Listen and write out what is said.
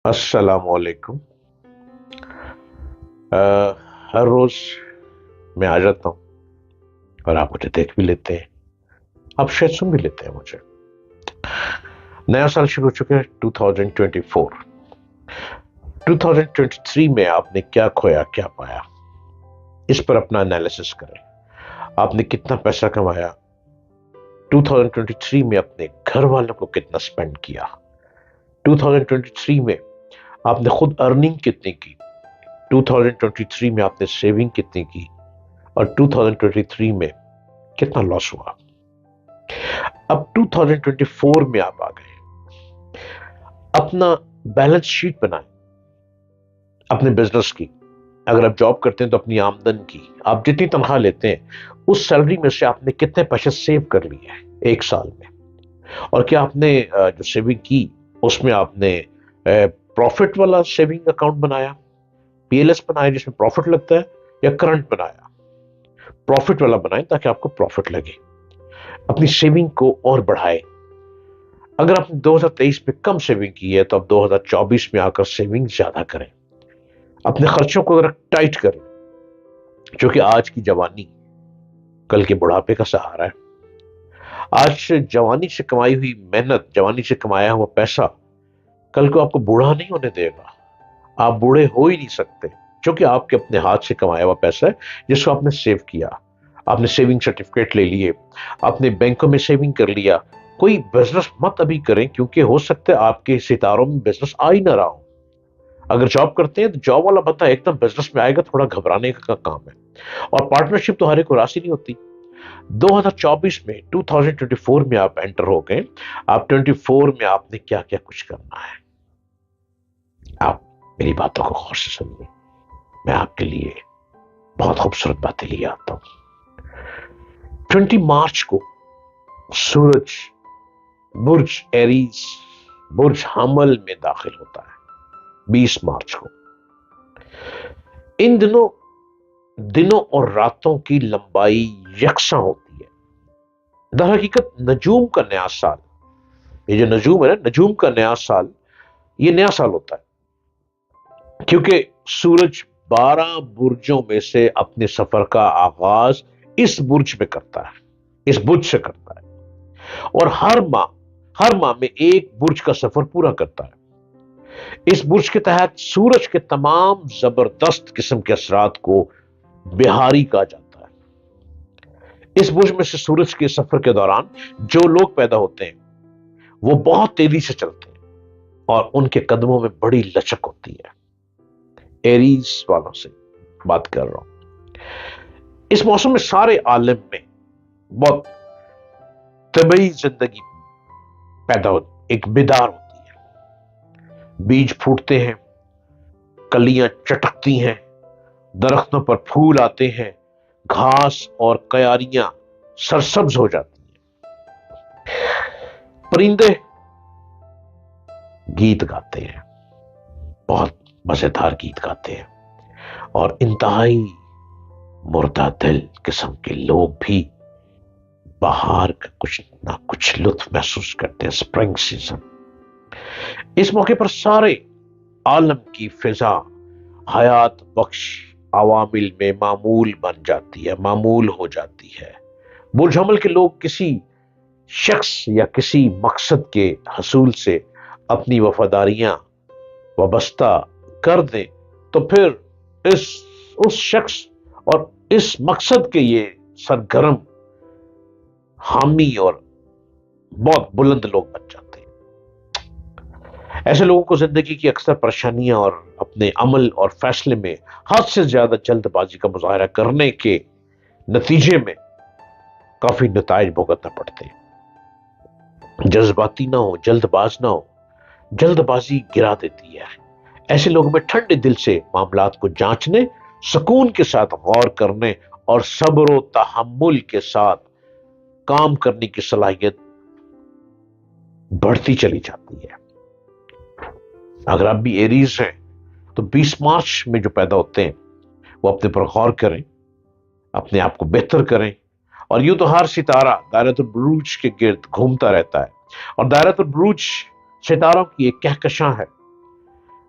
السلام علیکم۔ آ، ہر روز میں آ جاتا ہوں اور آپ مجھے دیکھ بھی لیتے ہیں، آپ شاید سن بھی لیتے ہیں مجھے۔ نیا سال شروع ہو چکا ہے 2024۔ 2023 میں آپ نے کیا کھویا کیا پایا، اس پر اپنا انالیسس کریں۔ آپ نے کتنا پیسہ کمایا، 2023 میں اپنے گھر والوں کو کتنا سپینڈ کیا، 2023 میں آپ نے خود ارننگ کتنی کی، 2023 میں آپ نے سیونگ کتنی کی، اور 2023 میں کتنا لاس ہوا۔ اب 2024 میں آپ آ گئے، اپنا بیلنس شیٹ بنائیں اپنے بزنس کی۔ اگر آپ جاب کرتے ہیں تو اپنی آمدن کی، آپ جتنی تنخواہ لیتے ہیں اس سیلری میں سے آپ نے کتنے پیسے سیو کر لیے ہیں ایک سال میں، اور کیا آپ نے جو سیونگ کی اس میں آپ نے پروفٹ والا سیونگ اکاؤنٹ بنایا، پی ایل ایس بنایا جس میں پروفٹ لگتا ہے، یا کرنٹ بنایا؟ پروفٹ والا بنائیں تاکہ آپ کو پروفٹ لگے، اپنی سیونگ کو اور بڑھائے۔ اگر آپ نے 2023 میں کم سیونگ کی ہے تو اب 2024 میں آ کر سیونگ زیادہ کریں، اپنے خرچوں کو ذرا ٹائٹ کریں، کیونکہ آج کی جوانی کل کے بڑھاپے کا سہارا ہے۔ آج جوانی سے کمائی ہوئی محنت، جوانی سے کمایا ہوا پیسہ کل کو آپ کو بوڑھا نہیں ہونے دے گا۔ آپ بوڑھے ہو ہی نہیں سکتے، کیونکہ آپ کے اپنے ہاتھ سے کمایا ہوا پیسہ ہے جس کو آپ نے سیو کیا۔ آپ نے سیونگ سرٹیفکیٹ لے لیے، آپ نے بینکوں میں سیونگ کر لیا۔ کوئی بزنس مت ابھی کریں، کیونکہ ہو سکتا ہے آپ کے ستاروں میں بزنس آ ہی نہ رہا ہو۔ اگر جاب کرتے ہیں تو جاب والا بندہ ایک دم بزنس میں آئے گا، تھوڑا گھبرانے کا کام ہے، اور پارٹنرشپ تو ہر ایک کو راضی نہیں ہوتی۔ 2024 میں 2024 میں آپ انٹر ہو گئے، آپ 24 میں آپ نے کیا کیا کچھ کرنا ہے۔ آپ میری باتوں کو غور سے سنیے، میں آپ کے لیے بہت خوبصورت باتیں لے آتا ہوں۔ 20 مارچ کو سورج برج ایریز، برج حمل میں داخل ہوتا ہے، 20 مارچ کو۔ ان دنوں اور راتوں کی لمبائی یکساں ہوتی ہے۔ در حقیقت نجوم کا نیا سال، یہ جو نجوم ہے نا، نجوم کا نیا سال، یہ نیا سال ہوتا ہے، کیونکہ سورج 12 برجوں میں سے اپنے سفر کا آغاز اس برج میں کرتا ہے، اس برج سے کرتا ہے، اور ہر ماہ میں ایک برج کا سفر پورا کرتا ہے۔ اس برج کے تحت سورج کے تمام زبردست قسم کے اثرات کو بہاری کہا جاتا ہے۔ اس برج میں سے سورج کے سفر کے دوران جو لوگ پیدا ہوتے ہیں وہ بہت تیزی سے چلتے ہیں، اور ان کے قدموں میں بڑی لچک ہوتی ہے۔ ایریز والوں سے بات کر رہا ہوں۔ اس موسم میں سارے عالم میں بہت طبعی زندگی پیدا ہوتی، ایک بیدار ہوتی ہے۔ بیج پھوٹتے ہیں، کلیاں چٹکتی ہیں، درختوں پر پھول آتے ہیں، گھاس اور کیاریاں سرسبز ہو جاتی ہیں، پرندے گیت گاتے ہیں، بہت مزیدار گیت گاتے ہیں، اور انتہائی مردہ دل قسم کے لوگ بھی بہار کا کچھ نہ کچھ لطف محسوس کرتے ہیں، سپرنگ سیزن۔ اس موقع پر سارے عالم کی فضا حیات بخش عوامل میں معمول بن جاتی ہے، معمول ہو جاتی ہے۔ برج حمل کے لوگ کسی شخص یا کسی مقصد کے حصول سے اپنی وفاداریاں وابستہ کر دیں تو پھر اس شخص اور اس مقصد کے یہ سرگرم حامی اور بہت بلند لوگ بن جاتے ہیں۔ ایسے لوگوں کو زندگی کی اکثر پریشانیاں اور اپنے عمل اور فیصلے میں حد سے زیادہ جلد بازی کا مظاہرہ کرنے کے نتیجے میں کافی نتائج بھگتنا پڑتے ہیں۔ جذباتی نہ ہو، جلد باز نہ ہو، جلد بازی گرا دیتی ہے۔ ایسے لوگوں میں ٹھنڈے دل سے معاملات کو جانچنے، سکون کے ساتھ غور کرنے اور صبر و تحمل کے ساتھ کام کرنے کی صلاحیت بڑھتی چلی جاتی ہے۔ اگر آپ بھی ایریز ہیں تو 20 مارچ میں جو پیدا ہوتے ہیں وہ اپنے پر غور کریں، اپنے آپ کو بہتر کریں، اور یوں تو ہر ستارہ دائرۃ البروج کے گرد گھومتا رہتا ہے، اور دائرۃ البروج ستاروں کی ایک کہکشاں ہے